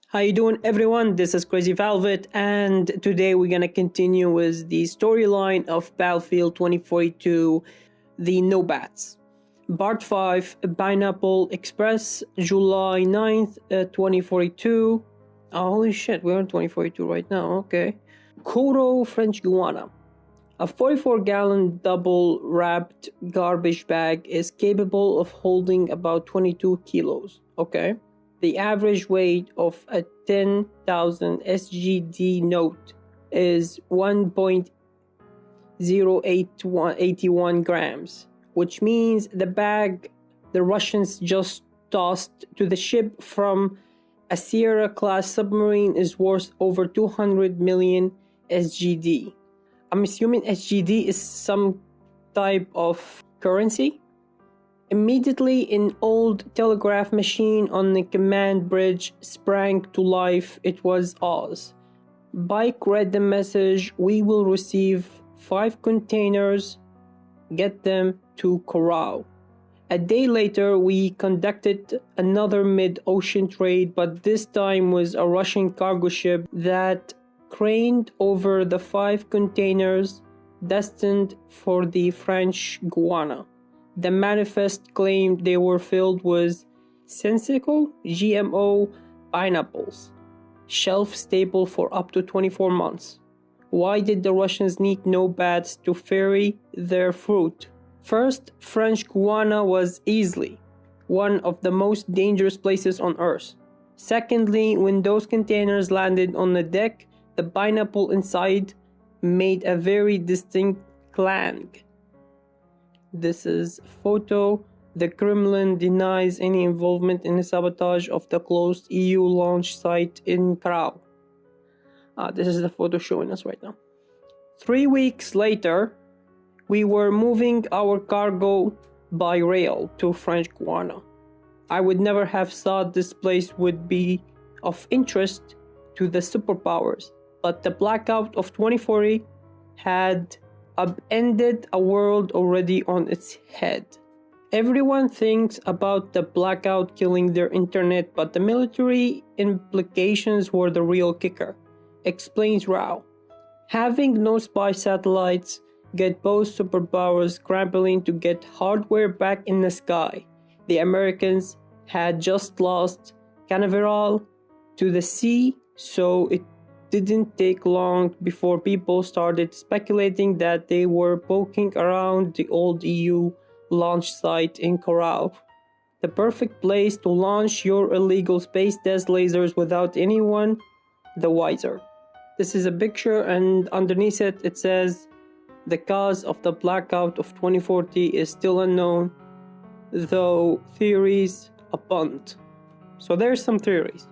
How you doing, everyone? This is Crazy Valvet, and today we're gonna continue with the storyline of Battlefield 2042, the No Bats. Part 5, Pineapple Express, July 9th, 2042. Oh, holy shit, we're in 2042 right now, okay. Kuro French Guiana. A 44-gallon double-wrapped garbage bag is capable of holding about 22 kilos, okay? The average weight of a 10,000 SGD note is 1.081 grams, which means the bag the Russians just tossed to the ship from a Sierra-class submarine is worth over 200 million SGD. I'm assuming SGD is some type of currency. Immediately, an old telegraph machine on the command bridge sprang to life. It was Oz. Bike read the message: "We will receive 5 containers. Get them to Corral." A day later, we conducted another mid-ocean trade, but this time was a Russian cargo ship that craned over the 5 containers destined for the French Guiana. The manifest claimed they were filled with Sensico GMO pineapples, shelf stable for up to 24 months. Why did the Russians need no bats to ferry their fruit? First, French Guiana was easily one of the most dangerous places on Earth. Secondly, when those containers landed on the deck, the pineapple inside made a very distinct clang. This is a photo. The Kremlin denies any involvement in the sabotage of the closed EU launch site in Karau. This is the photo showing us right now. 3 weeks later, we were moving our cargo by rail to French Guiana. I would never have thought this place would be of interest to the superpowers, but the blackout of 2040 had upended a world already on its head. Everyone thinks about the blackout killing their internet, but the military implications were the real kicker, explains Rao. Having no spy satellites get both superpowers scrambling to get hardware back in the sky. The Americans had just lost Canaveral to the sea, so it didn't take long before people started speculating that they were poking around the old EU launch site in Corral. The perfect place to launch your illegal space test lasers without anyone the wiser. This is a picture, and underneath it, it says, "The cause of the blackout of 2040 is still unknown, though theories abound." So there's some theories.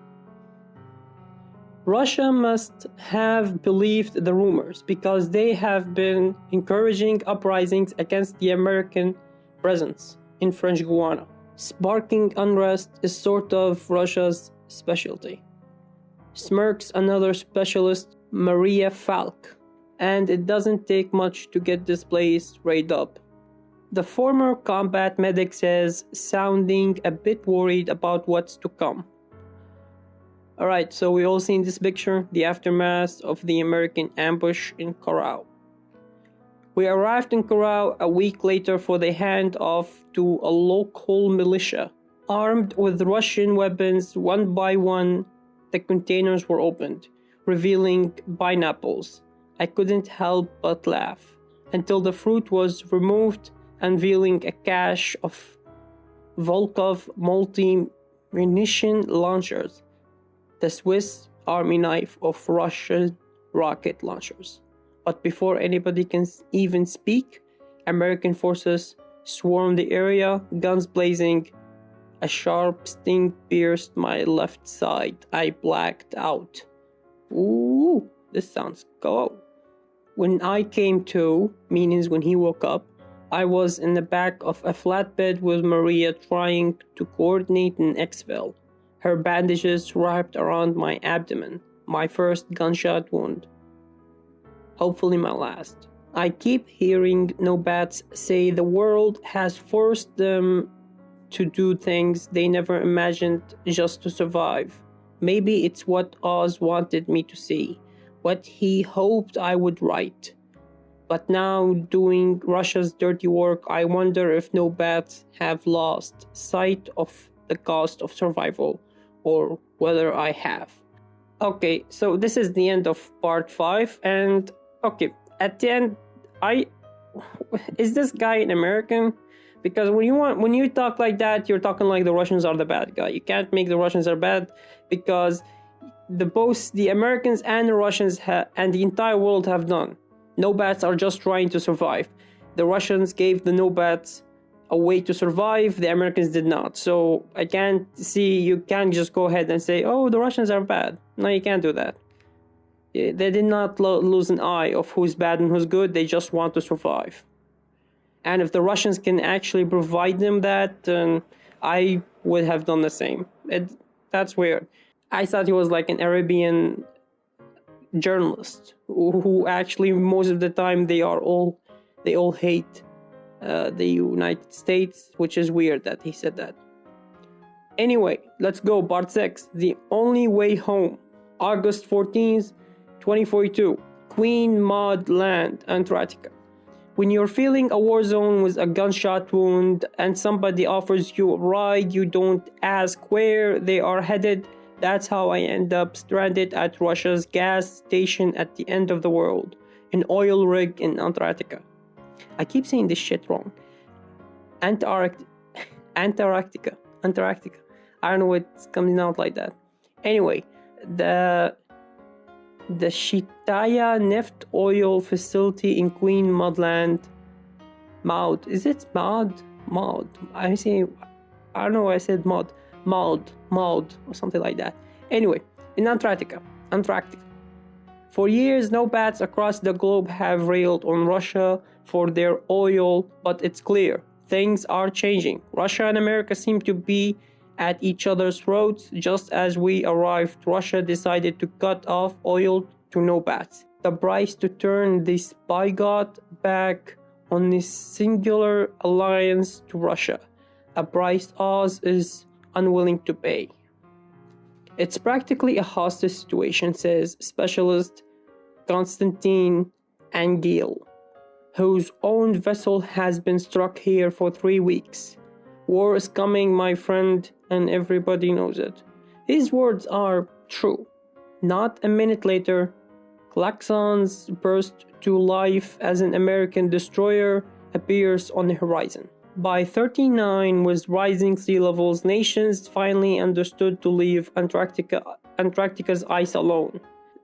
Russia must have believed the rumors because they have been encouraging uprisings against the American presence in French Guiana. Sparking unrest is sort of Russia's specialty. Smirks another specialist, Maria Falk, and it doesn't take much to get this place raided up. The former combat medic says, sounding a bit worried about what's to come. Alright, so we all seen this picture, the aftermath of the American ambush in Corral. We arrived in Corral a week later for the handoff to a local militia. Armed with Russian weapons, one by one, the containers were opened, revealing pineapples. I couldn't help but laugh, until the fruit was removed, unveiling a cache of Volkov multi-munition launchers, the Swiss Army knife of Russian rocket launchers. But before anybody can even speak, American forces swarmed the area, guns blazing. A sharp sting pierced my left side. I blacked out. Ooh, this sounds cool. When I came to, meaning when he woke up, I was in the back of a flatbed with Maria trying to coordinate an exfil. Her bandages wrapped around my abdomen, my first gunshot wound. Hopefully my last. I keep hearing no bats say the world has forced them to do things they never imagined just to survive. Maybe it's what Oz wanted me to see, what he hoped I would write. But now, doing Russia's dirty work, I wonder if no bats have lost sight of the cost of survival, or whether I have. Okay, so this is the end of part 5, and okay, at the end, is this guy an American? Because when you talk like that, you're talking like the Russians are the bad guy. You can't make the Russians are bad, because both the Americans and the Russians and the entire world have done. No bats are just trying to survive. The Russians gave the no bats a way to survive. The Americans did not. So I can't see, you can't just go ahead and say, oh, the Russians are bad. No, you can't do that. They did not lose an eye of who's bad and who's good. They just want to survive. And if the Russians can actually provide them that, then I would have done the same. That's weird. I thought he was like an Arabian journalist who actually most of the time they all hate the United States, which is weird that he said that. Anyway, let's go. Part 6, The Only Way Home, August 14th, 2042, Queen Maud Land, Antarctica. When you're feeling a war zone with a gunshot wound and somebody offers you a ride, you don't ask where they are headed. That's how I end up stranded at Russia's gas station at the end of the world, an oil rig in Antarctica. I keep saying this shit wrong. Antarctica. I don't know what's coming out like that. Anyway, the Shitaya Neft Oil Facility in Queen Maud Land. Maud. Is it Maud? Maud. I don't know why I said Maud. Maud, or something like that. Anyway, in Antarctica. For years, no bats across the globe have railed on Russia for their oil, but it's clear, things are changing. Russia and America seem to be at each other's throats. Just as we arrived, Russia decided to cut off oil to no bats. The price to turn this bigot back on this singular alliance to Russia, a price Oz is unwilling to pay. It's practically a hostage situation, says specialist Konstantin Angel, whose own vessel has been struck here for 3 weeks. War is coming, my friend, and everybody knows it. His words are true. Not a minute later, klaxons burst to life as an American destroyer appears on the horizon. By 1939, with rising sea levels, nations finally understood to leave Antarctica's ice alone.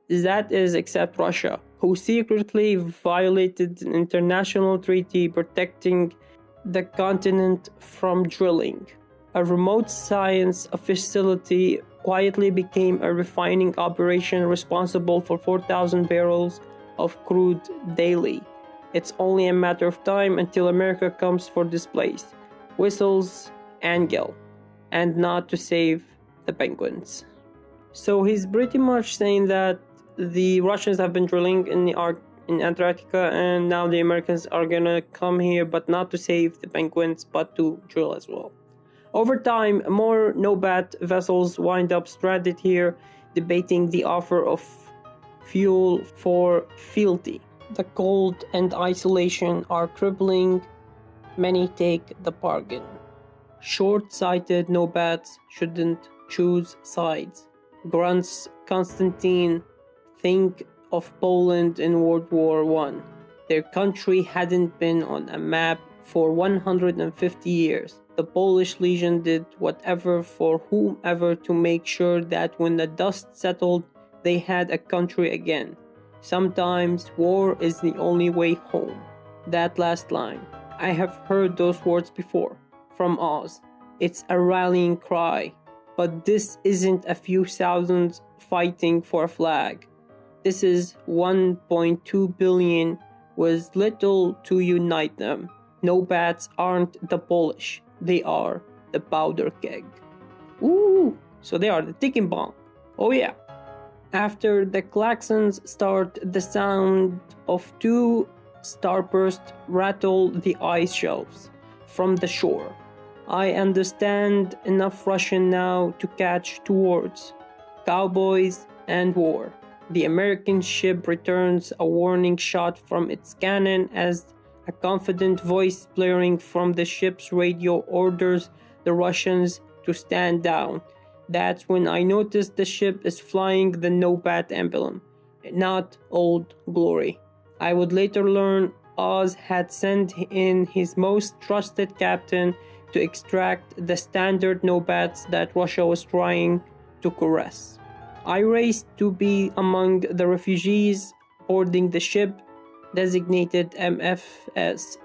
That is, except Russia, who secretly violated an international treaty protecting the continent from drilling. A remote science facility quietly became a refining operation responsible for 4,000 barrels of crude daily. It's only a matter of time until America comes for this place, whistles Angel, and not to save the penguins. So he's pretty much saying that the Russians have been drilling in Antarctica, and now the Americans are gonna come here, but not to save the penguins, but to drill as well. Over time, more no-bat vessels wind up stranded here, debating the offer of fuel for fealty. The cold and isolation are crippling. Many take the bargain. Short-sighted no-bats shouldn't choose sides. Grunts Constantine. Think of Poland in World War I. Their country hadn't been on a map for 150 years. The Polish Legion did whatever for whomever to make sure that when the dust settled, they had a country again. Sometimes war is the only way home. That last line. I have heard those words before. From Oz. It's a rallying cry. But this isn't a few thousands fighting for a flag. This is 1.2 billion with little to unite them. No bats aren't the Polish. They are the powder keg. Ooh! So they are the ticking bomb. Oh yeah. After the klaxons start, the sound of 2 starbursts rattle the ice shelves from the shore. I understand enough Russian now to catch 2 words. cowboys, and war. The American ship returns a warning shot from its cannon as a confident voice blaring from the ship's radio orders the Russians to stand down. That's when I noticed the ship is flying the no-bat emblem, not Old Glory. I would later learn Oz had sent in his most trusted captain to extract the standard no-bats that Russia was trying to caress. I raced to be among the refugees boarding the ship designated MFS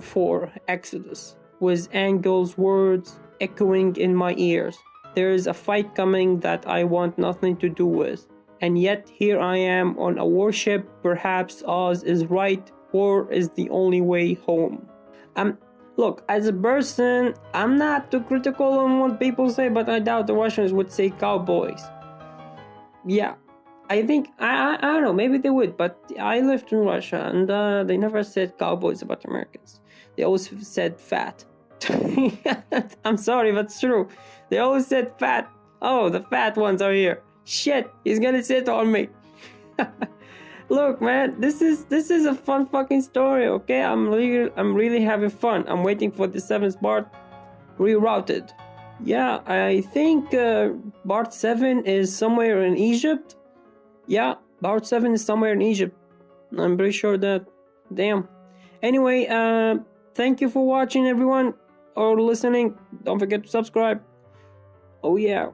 04 Exodus, with Angel's words echoing in my ears. There is a fight coming that I want nothing to do with. And yet here I am on a warship. Perhaps Oz is right. War is the only way home. Look, as a person, I'm not too critical on what people say, but I doubt the Russians would say cowboys. Yeah, I think, I don't know, maybe they would, but I lived in Russia and they never said cowboys about Americans. They always said fat. I'm sorry, but it's true. They always said fat. Oh, the fat ones are here. Shit, he's gonna sit on me. Look, man, this is a fun fucking story, okay? I'm really having fun. I'm waiting for the 7th part rerouted. Yeah, I think Part 7 is somewhere in Egypt. Yeah, Part 7 is somewhere in Egypt. I'm pretty sure that. Damn. Anyway, thank you for watching, everyone, or listening. Don't forget to subscribe. Oh yeah.